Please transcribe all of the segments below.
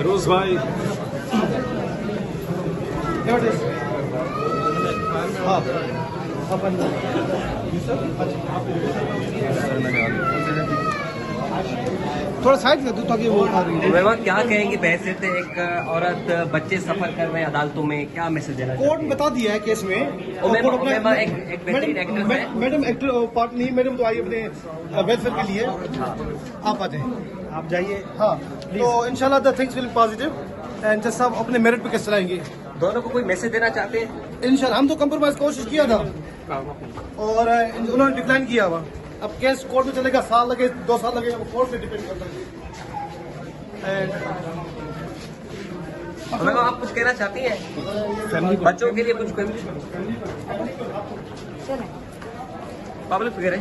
रोज भाई थोड़ा साइड कर दो ताकि वो खा रही है। मेहमा क्या कहेंगे बहस से एक औरत बच्चे सफर कर रहे हैं अदालतों में, क्या मैसेज देना कोर्ट ने बता दिया है केस में। एक बेहतरीन एक्ट्रेस है मैडम एक्टर पार्ट नहीं, मैडम तो आई अपने वेलफेयर के लिए। आप आ जाए, आप जाइए। हाँ तो इंशाल्लाह the things will positive and just आप अपने मेरिट पे केस चलाएंगे। दोनों को कोई मैसेज देना चाहते हैं? इंशाल्लाह हम तो कंप्रोमाइज कोशिश किया था और उन्होंने डिक्लाइन किया हुआ। अब केस कोर्ट में चलेगा, साल लगे 2 साल लगेगा, वो कोर्ट पे डिपेंड करता है। मैम आप कुछ कहना चाहती हैं बच्चों के लिए? कुछ पब्लिक वगैरह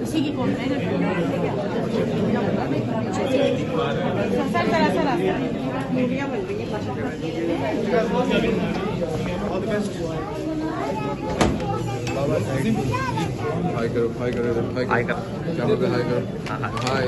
उसी की कौन है सर मूवियाँ बन रही ऑल द बेस्ट हाय करो इधर, हाय करो, कैमरा पे हाय करो, हाय।